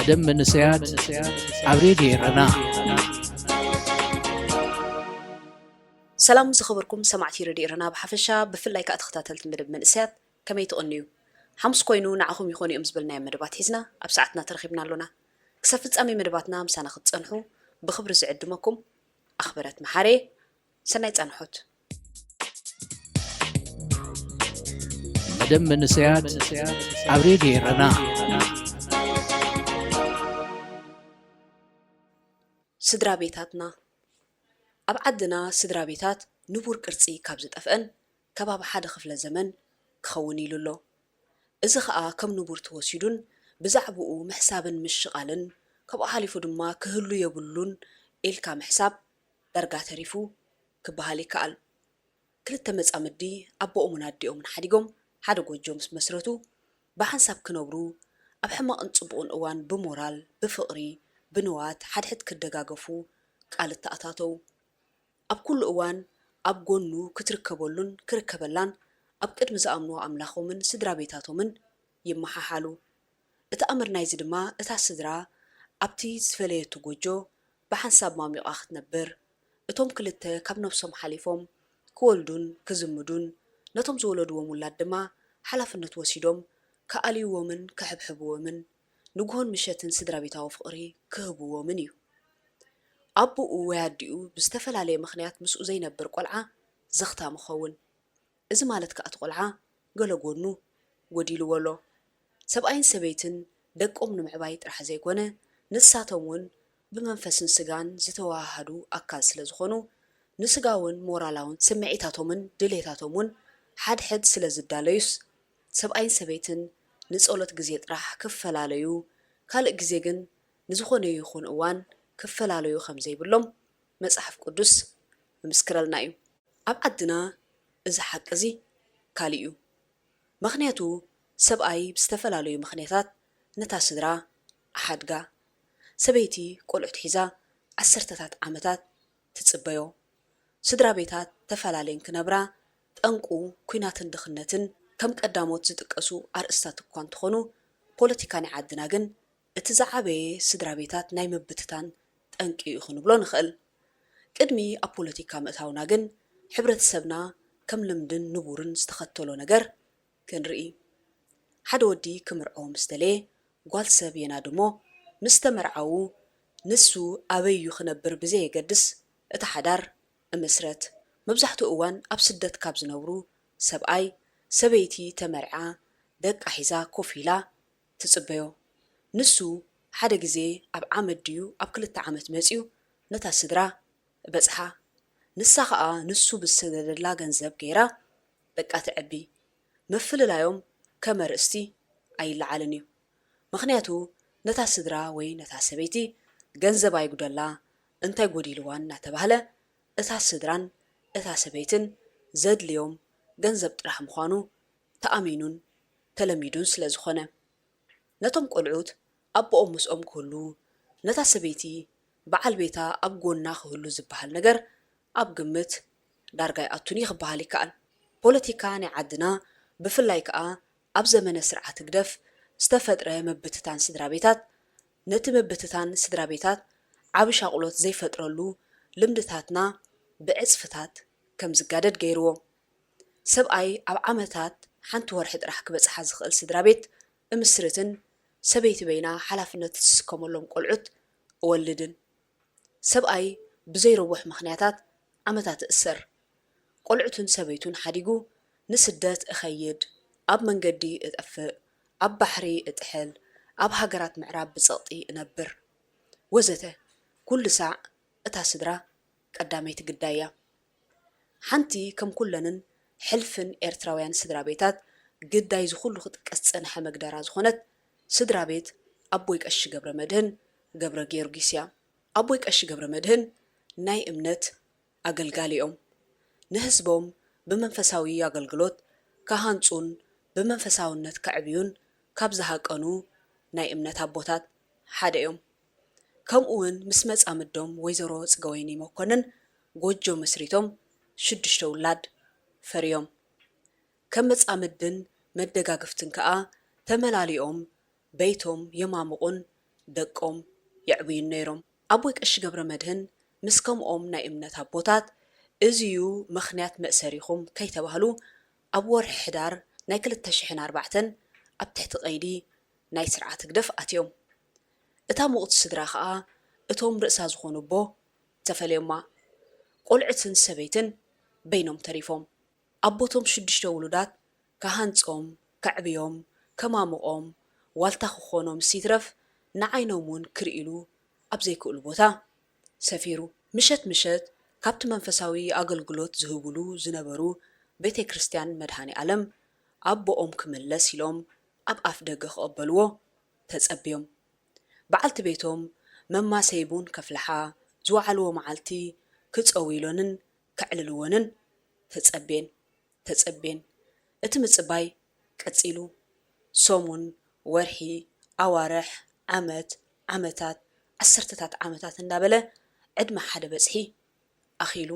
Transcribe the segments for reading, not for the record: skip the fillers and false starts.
መደብ መንስያት ኣብ ሬድዮና ሰላም ዝኸበርኩም ሰማዕቲ ሬድዮና ብሓፈሻ ብፍላይ ከዓ ተኸታተልቲ መደብ መንስያት ከመይ ትቕንዩ ሓሙስ ኮይኑ ንዓኹም ይኾኑ እዮም ዝበልናዮ መደባት ሒዝና ኣብ ሰዓትና ተረኺብና ኣሎና ክሳብ ፍጻሜ መደባትና ምሳና ክትጸንሑ ብኽብሪ ዝዕድመኩም ኣኽበረት መሓሬ ሰናይ ጸንሖት መደብ መንስያት ኣብ ሬድዮና ስድራ ቤታትና ኣብ ዓድና ስድራ ቤታት ንቡር ቅርጺ ካብ ዝጠፍአን ከባቢ ሓደ ክፍለ ዘመን ክኸውን ኢሉ ኣሎ እዚ ከዓ ከም ንቡር ተወሲዱን ብዛዕባኡ ምሕሳብን ምሽቓልን ካብኡ ሓሊፉ ድማ ክህሉ የብሉን ኢልካ ምሕሳብ ዳርጋ ተሪፉ ክበሃል ይከኣል ክልተ መጻምዲ ኣቦኦምን ኣዲኦምን ሓዲጎም ሓደ ጎጆ ምስ መስረቱ ብሓንሳብ ክነብሩ ኣብ ሕማቕን ጽቡቕን እዋን ብሞራል ብፍቕሪ ብንዋት ሓድሕድ ክደጋገፉ ቃል ተኣታተው ኣብ ኩሉ እዋን ኣብ ጎኑ ክትርከበሉን ክርከበላን ኣብ ቅድሚ ዝኣምንዎ ኣምላኾምን ስድራ ቤታቶምን ይመሓሓሉ እቲ ኣመርናይዚ ድማ እታ ስድራ ኣብቲ ዝፈለየቱ ጎጆ ብሓንሳብ ማሚቓ ክትነብር እቶም ክልተ ካብ ነፍሶም ሓሊፎም ክወልዱን ክዝምዱን ነቶም ዝወለድዎም ውላድ ድማ ሓላፍነት ወሲዶም ከኣልይዎምን ክሕብሕብዎምን ንጉሆን ምሸትን ስድራ ቤታዊ ፍቕሪ ክህብዎምን እዩ ኣቦኡ ወይ ኣዲኡ ብዝተፈላለየ ምኽንያት ምስኡ ዘይነብር ቆልዓ ዘኽታ ምኸውን እዚ ማለት ከዓ እቲ ቆልዓ ገለ ጎኑ ጎዲልዎ ኣሎ ሰብኣይን ሰበይትን ደቆም ንምዕባይ ጥራሕ ዘይኮነ ንሳቶም እውን ብመንፈስን ስጋን ዝተዋሃዱ ኣካል ስለ ዝኾኑ ንስጋውን ሞራላውን ስምዒታቶምን ድሌታቶምን ሓድሕድ ስለ ዝዳለዩስ ሰብኣይን ሰበይትን ንጸሎት ግዜ ጥራሕ ክፈላለዩ ካልእ ግዜ ግን ንዝኾነ ይኹን እዋን ክፈላለዩ ከም ዘይብሎም መጽሓፍ ቅዱስ ምስክረልና እዩ ኣብ ዓድና እዚ ሓቂ እዚ ካሊእ እዩ ምኽንያቱ ሰብኣይ ብዝተፈላለዩ ምኽንያታት ነታ ስድራ ኣሓድጋ ሰበይቲ ቆልዑት ሒዛ ዓሰርተታት ዓመታት ትጽበዮ ስድራ ቤታት ተፈላለየን ክነብራ ጠንቁ ኩናትን ድኽነትን ከም ቀዳሞት ዝጥቀሱ ኣርእስታት እኳ እንትኾኑ ፖለቲካ ናይ ዓድና ግን እቲ ዝዓበየ ስድራ ቤታት ናይ ምብትታን ጠንቂ እዩ ክንብሎ ንኽእል ቅድሚ ኣብ ፖለቲካ ምእታውና ግን ሕብረተሰብና ከም ልምድን ንቡርን ዝተኸተሎ ነገር ክንርኢ ሓደ ወዲ ክምርዖ ምስ ደለየ ጓል ሰብ የናድሞ ምስ ተመርዓዉ ንሱ ኣበዩ ክነብር ብዘየገድስ እቲ ሓዳር እምስረት መብዛሕትኡ እዋን ኣብ ስደት ካብ ዝነብሩ ሰብኣይ ሰበይቲ ተመርዓ ደቃ ሒዛ ኮፍ ኢላ ትጽበዮ ንሱ ሓደ ግዜ ኣብ ዓመት ድዩ ኣብ 2 ዓመት መጺኡ ነታ ስድራ በጽሓ ንሳ ከዓ ንሱ ብዝሰደደላ ገንዘብ ገይራ ደቃ ትዕቢ መፍልላዮም ከመርእስቲ ኣይለዓልን እዩ ምኽንያቱ ነታ ስድራ ወይ ነታ ሰበይቲ ገንዘብ ኣይጉደላ እንታይ ጎዲልዋ እናተባህለ እታ ስድራን እታ ሰበይትን ዘድልዮም ገንዘብ ጥራሕ ምዃኑ ተኣሚኑን ተለሚዱን ስለ ዝኾነ ነቶም ቆልዑት ኣቦኦም ምስኦም ክህሉ ነታ ሰበይቲ በዓል ቤታ ኣብ ጎና ክህሉ ዝበሃል ነገር ኣብ ግምት ዳርጋ ይኣቱን ክበሃል ይከኣል ፖለቲካ ናይ ዓድና ብፍላይ ከዓ ኣብ ዘመነ ስርዓት ግደፍ ዝተፈጥረ ምብትታን ስድራ ቤታት ነቲ ምብትታን ስድራ ቤታት ዓብ ሻቕሎት ዘይፈጥረሉ ልምድታትና ብዕፅፍታት ከም ዝጋደድ ገይርዎ ሰብኣይ ኣብ ዓመታት ሓንቲ ወርሒ ጥራሕ ክበጽሓ ዝኽእል ስድራ ቤት እምስርትን ሰበይቲ በይና ሓላፍነት ዝስከመሎም ቆልዑት እወልድን ሰብኣይ ብዘይረውሕ ምኽንያታት ዓመታት እሰር ቆልዑትን ሰበይቱን ሓዲጉ ንስደት እኸይድ ኣብ መንገዲ እጠፍእ ኣብ ባሕሪ እጥሕል ኣብ ሃገራት ምዕራብ ብጸቕጢ እነብር ወዘተ ኩሉ ሳዕ እታ ስድራ ቀዳመይቲ ግዳይ እያ ሓንቲ ከም ኩለንን ሕልፍን ኤርትራውያን ስድራ ቤታት ግዳይ ዝኹሉ ክጥቀስ ዝጸንሐ መግደራ ዝኾነት ስድራ ቤት ኣቦይ ቀሺ ገብረ መድህን ገብረ ጊዮርጊስ እያ ኣቦይ ቀሺ ገብረ መድህን ናይ እምነት ኣገልጋሊ እዮም ንህዝቦም ብመንፈሳዊ ኣገልግሎት ካሃንጹን ብመንፈሳውነት ከዕብዩን ካብ ዝሃቀኑ ናይ እምነት ኣቦታት ሓደ እዮም ከምኡውን ምስ መጻምዶም ወይዘሮ ጽገወይኒ መኮንን ጎጆ መስሪቶም 6 ውላድ ፈርዮም ከም መጻምድን መደጋግፍትን ከዓ ተመላሊኦም በይቶም የማምቑን ደቆም يعبዩ ነይሮም ኣቦይ ቀሺ ገብረ መድህን ምስ ከምኦም ናይ እምነት ኣቦታት እዚዩ ምኽንያት መእሰሪኹም ከይተባህሉ ኣብ ወርሒ ሕዳር ናይ 2004 ኣብ ትሕቲ ቀይዲ ናይ ስርዓት ግደፍ ኣትዮም እታ ሙቕቲ ስድራ ከዓ እቶም ርእሳ ዝኾኑ ቦ ተፈልዮማ ቆልዕትን ሰበይትን በይኖም ተሪፎም ኣቦቶም 6 ውሉዳት ካሃንጾም ከዕብዮም ከማምቖም ዋልታ ክኾኖም ሲትረፍ ንዓይኖም እውን ክርእሉ ኣብ ዘይክእሉ ቦታ ሰፊሩ ምሸት ካብቲ መንፈሳዊ ኣገልግሎት ዝህብሉ ዝነበሩ ቤተ ክርስቲያን መድሃኒ ዓለም ኣቦኦም ክምለስ ኢሎም ኣብ ኣፍ ደገ ክቕበልዎ ተጸብዮም በዓልቲ ቤቶም መማሰይቡን ከፍልሓ ዝወዓልዎ መዓልቲ ክጸዊሎንን ከዕልልዎንን ተጸቤን እቲ ምጽባይ ቀጺሉ ሶሙን ወርሒ ኣዋርሕ ዓመታት ዓሰርተታት ዓመታት እንዳበለ ዕድመ ሓደ በጽሒ ኣኺሉ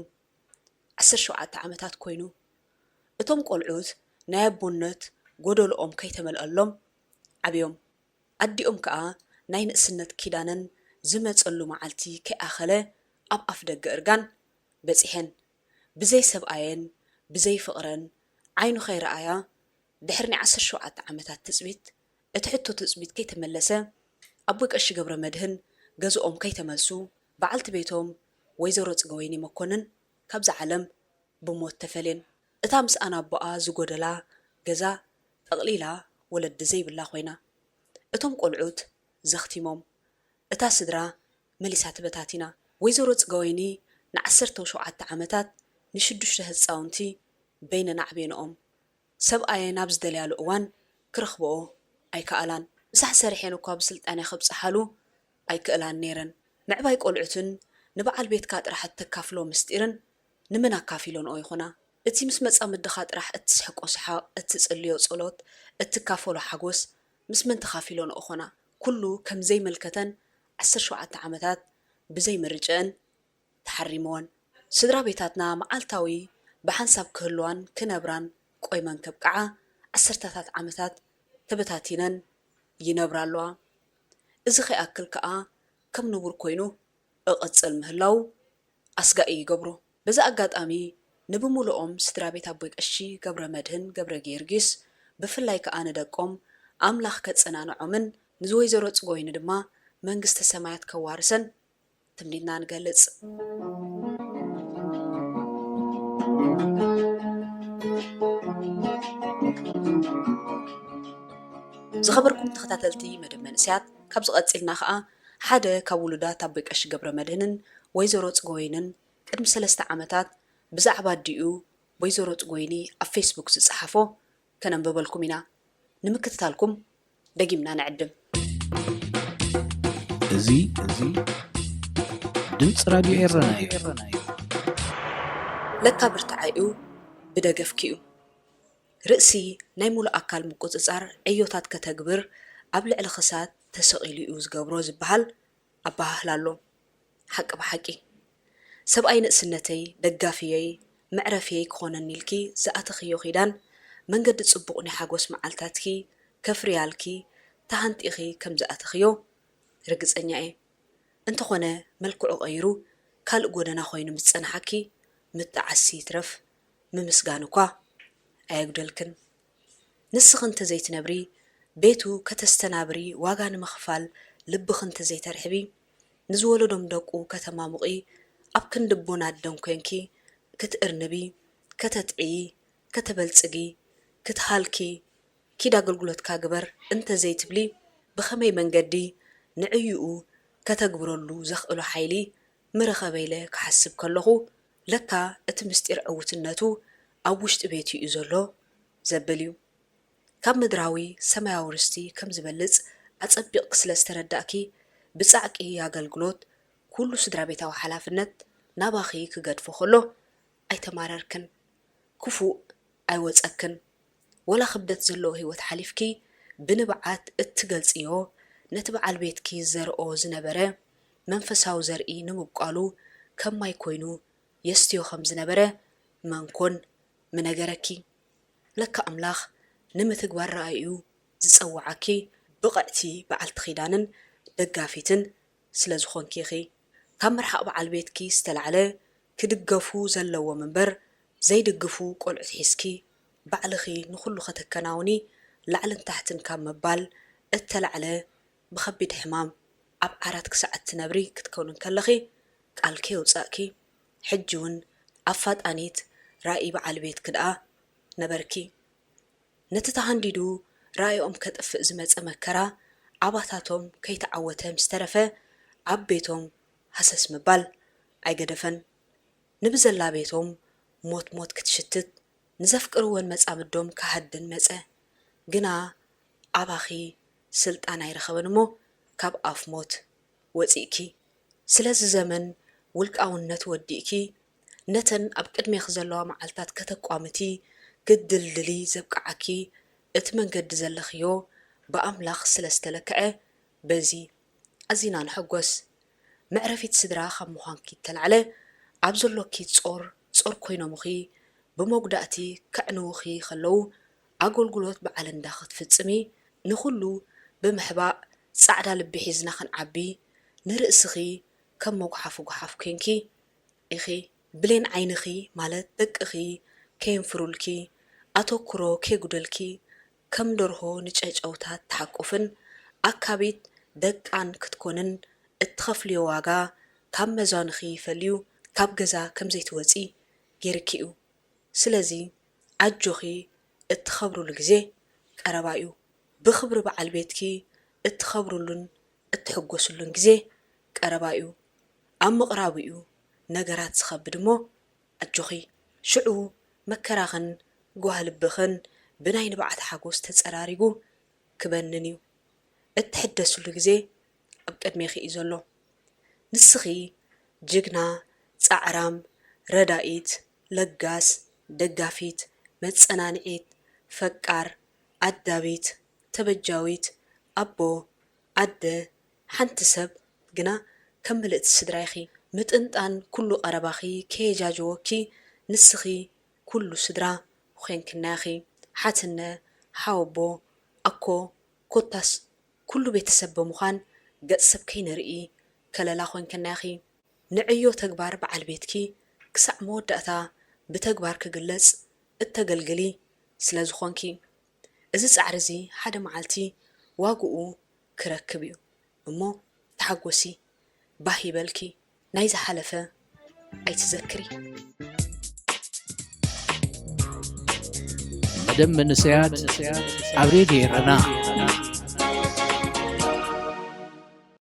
17 ዓመታት ኮይኑ እቶም ቆልዑት ናይ ኣቦነት ጎደሎኦም ከይተመልአሎም ዓብዮም ኣዲኦም ከዓ ናይ ንእስነት ኪዳንን ዝመጸሉ መዓልቲ ከይኣኸለ ኣብ ኣፍ ደገ እርጋን በጺሐን ብዘይ ሰብኣየን ብዘይ ፍቕረን ዓይኑ ኸይረኣያ ድሕሪ 17 ዓመታት ትጽቢት እቲ ሕቶ ትጽቢት ከይተመለሰ ኣቦይ ቀሺ ገብረ መድህን ገዝኦም ከይተመልሱ በዓልቲ ቤቶም ወይዘሮ ጽገወይኒ መኮንን ካብዚ ዓለም ብሞት ተፈልየን እታ ምስኣና ኣቦኣ ዝጎደላ ገዛ ጠቕሊላ ወለዲ ዘይብላ ኮይና እቶም ቆልዑት ዘኽቲሞም እታ ስድራ መሊሳ ትበታቲና ወይዘሮ ጽገወይኒ ን17 ዓመታት ን6 ህፃውንቲ በይነን ኣዕብየንኦም ሰብኣየን ኣብ ዝደልያሉ እዋን ክረኽብኦ ኣይከኣላን ምሳሕ ሰሪሐን እኳ ብስልጣነ ኸብፅሓሉ ኣይክእላን ነይረን ምዕባይ ቆልዑትን ንበዓል ቤትካ ጥራሕ እተካፍሎ ምስጢርን ንምን ኣካፊሎንኦ ይኹና እቲ ምስ መጻ ምድኻ ጥራሕ እትስሕቆ ሰሓቕ እትጽልዮ ጸሎት እትካፈሎ ሓጎስ ምስ መን ተኻፊሎንኦ ኾና ኩሉ ከም ዘይመልከተን 17 ዓመታት ብዘይ ምርጭአን ተሓሪመወን ስድራ ቤታትና መዓልታዊ ብሓንሳብ ክህልዋን ክነብራን ቆይመን ከብቃዓ 10ታት ዓመታት ተበታቲነን ይነብራ ኣለዋ እዚ ኸይኣክል ከዓ ከም ንቡር ኮይኑ እቕጽል ምህላው ኣስጋኢ ይገብሮ በዛ ኣጋጣሚ ንብሙሉኦም ስድራ ቤት ኣቦይ ቀሺ ገብረ መድህን ገብረ ጊዮርጊስ ብፍላይ ከዓ ንደቆም ኣምላኽ ከጸናንዖምን ንዝወይዘሮ ጽጎይኒ ድማ መንግስተ ሰማያት ከዋርሰን ትምኒትና ንገልጽ ዝኸበርኩም ተኸታተልቲ መደብ መንእስያት ካብ ዝቐፂልና ከዓ ሓደ ካብ ውሉዳት ኣቦይ ቀሺ ገብረ መድህንን ወይዘሮ ጽጎይንን ቅድሚ 3 ዓመታት ብዛዕባ ዲኡ ወይዘሮ ጽጎይኒ ኣብ ፌስቡክ ዝጸሓፎ ከነንብበልኩም ኢና ንምክትታልኩም ደጊምና ንዕድም እዚ ድምፂ ራድዮ ኤረና እዩ ለካ ብርትዓዩ ብደገፍኪ እዩ ርእሲ ናይ ሙሉ ኣካል ምቁፅጻር ዕዮታት ከተግብር ኣብ ልዕሊ ክሳድ ተሰቒሉ እዩ ዝገብሮ ዝበሃል ኣባህላ ኣሎ ሓቂ ብሓቂ ሰብኣይ ንእስነተይ ደጋፊየይ መዕረፍየይ ክኾነኒ ኢልኪ ዝኣተኽዮ ኺዳን መንገዲ ጽቡቕ ናይ ሓጎስ መዓልታትኪ ከፍርያልኪ ተሃንጢኺ ከም ዝኣተኽዮ ርግፀኛ እየ እንተኾነ መልክዑ ቀይሩ ካልእ ጎደና ኮይኑ ምስ ፀናሓኪ ምጥዓሲ ይትረፍ ምምስጋን እኳ ኣየጉደልክን ንስኺ እንተዘይትነብሪ ቤቱ ከተስተናብሪ ዋጋ ንምኽፋል ልብኺ እንተዘይተርሕቢ ንዝወለዶም ደቁ ከተማሙቒ ኣብ ክንድቦና ኣደም ኮንኪ ክትእርንቢ ከተጥዕዪ ከተበልጽጊ ክትሃልኪ ኪድ ኣገልግሎትካ ግበር እንተዘይትብሊ ብኸመይ መንገዲ ንዕዩኡ ከተግብረሉ ዘኽእሎ ሓይሊ ምረኸበይለ ክሓስብ ከለኹ ለካ እቲ ምስጢር ዕውትነቱ ኣብ ውሽጢ ቤት እዩ ዘሎ ዘብል እዩ ካብ ምድራዊ ሰማያዊ ርስቲ ከም ዝበልጽ ኣጸቢቕክ ስለ ዝተረዳእኪ ብጻዕቂ ኣገልግሎት ኩሉ ስድራ ቤታዊ ሓላፍነት ናባኺ ክገድፎ ከሎ ኣይተማረርክን ክፉእ ኣይወጸክን ወላ ክብደት ዘለዎ ህይወት ሓሊፍኪ ብንብዓት እትገልጽዮ ነቲ በዓል ቤትኪ ዘርኦ ዝነበረ መንፈሳዊ ዘርኢ ንምብቋሉ ከማይ ኮይኑ የስትዮ ከም ዝነበረ መንኮን ምነገረኪ ለካ ኣምላኽ ንምትግባር ረኣዩ ዝጸዋዓኪ ብቕዕቲ በዓልቲ ኺዳንን ደጋፊትን ስለ ዝኾንኪ ኢኺ ካብ መርሓቕ በዓል ቤትኪ ዝተላዕለ ክድገፉ ዘለዎም እምበር ዘይድግፉ ቆልዑት ሒዝኪ ባዕልኺ ንኹሉ ከተከናውኒ ላዕልን ታሕትን ካብ ምባል እተላዕለ ብኸቢድ ሕማም ኣብ ዓራት ክሳዓት ትነብሪ ክትከውን ከለኺ ቃልከ የውፃእኪ ሕጂ እውን ኣፋጣኒት ራእይ በዓል ቤትኪ ደኣ ነበርኪ ነቲ ተሃንዲዱ ራእዮም ከጥፍእ ዝመፀ መከራ ኣባታቶም ከይተዓወተ ምስ ተረፈ ኣብ ቤቶም ሃሰስ ምባል ኣይገደፈን ንብዘላ ቤቶም ሞት ሞት ክትሽትት ንዘፍቅርዎን መጻምዶም ካሃድን መፀ ግና ኣባኺ ስልጣን ኣይረኸበን እሞ ካብ ኣፍ ሞት ወፂእኪ ስለዚ ዘመን ውልቃውነት ወዲእኪ ነተን ኣብ ቅድሜኺ ዘለዋ መዓልታት ከተቋምቲ ግድልድሊ ዘብቃዓኪ እቲ መንገዲ ዘለኽዮ ብኣምላኽ ስለ ዝተለክዐ በዚ ኣዚና ንሐጎስ መዕረፊት ስድራ ካብ ምዃንኪ ተላዕለ ኣብ ዘሎኪ ጾር ኮይኖምኺ ብመጉዳእቲ ክዕንውኺ ከለዉ ኣገልግሎት በዓል እንዳ ክትፍፅሚ ንኹሉ ብምሕባእ ጻዕዳ ልቢ ሒዝና ክንዓቢ ንርእስኺ ከም መጉሓፍ ጉሓፍ ኮንኪ ኢኺ ብሌን ዓይንኺ ማለት ደቅኺ ከየንፍሩልኪ ኣተኩሮ ከይጉደልኪ ከም ደርሆ ንጨጨውታት ተሓቁፍን ኣካቢት ደቃን ክትኮንን እትኸፍልዮ ዋጋ ካብ መዛንኺ ይፈልዩ ካብ ገዛ ከም ዘይትወፂ ጌርኪ እዩ ስለዚ ኣጆኺ እትኸብሩሉ ግዜ ቀረባ እዩ ብኽብሪ በዓል ቤትኪ እትኸብሩሉን እትሕጎስሉን ግዜ ቀረባ እዩ ኣብ ምቕራቡ እዩ ነገራት ዝኸብድ እሞ ኣጆኺ ሽዑ መከራኽን ጓህልብኽን ብናይ ንባዓት ሓጎስ ተጸራሪጉ ክበንን እዩ እትሕደስሉ ግዜ ኣብ ቅድሜኺ እዩ ዘሎ ንስኺ ጅግና ጻዕራም ረዳኢት ለጋስ ደጋፊት መጸናንዒት ፈቃር ኣዳቢት ተበጃዊት ኣቦ ኣደ ሓንቲ ሰብ ግና ከም ምልእቲ ስድራ ኢኺ ምጥንጣን ኩሉ ቀረባኺ ከየጃጀወኪ ንስኺ ኩሉ ስድራ ኮንክና ኢኺ ሓትነ ሓወቦ ኣኮ ኮታስ ኩሉ ቤተሰብ ብምዃን ገጽ ሰብ ከይንርኢ ከለላ ኮንክና ኢኺ ንዕዮ ተግባር በዓል ቤትኪ ክሳዕ መወዳእታ ብተግባር ክግለጽ እተገልግሊ ስለ ዝኾንኪ እዚ ጻዕሪ እዚ ሓደ መዓልቲ ዋግኡ ክረክብ እዩ እሞ ተሓጎሲ ባህ ይበልኪ ናይ ዝሓለፈ ኣይትዘክሪ መደብ መንስያት ኣብ ሬድዮ ይረና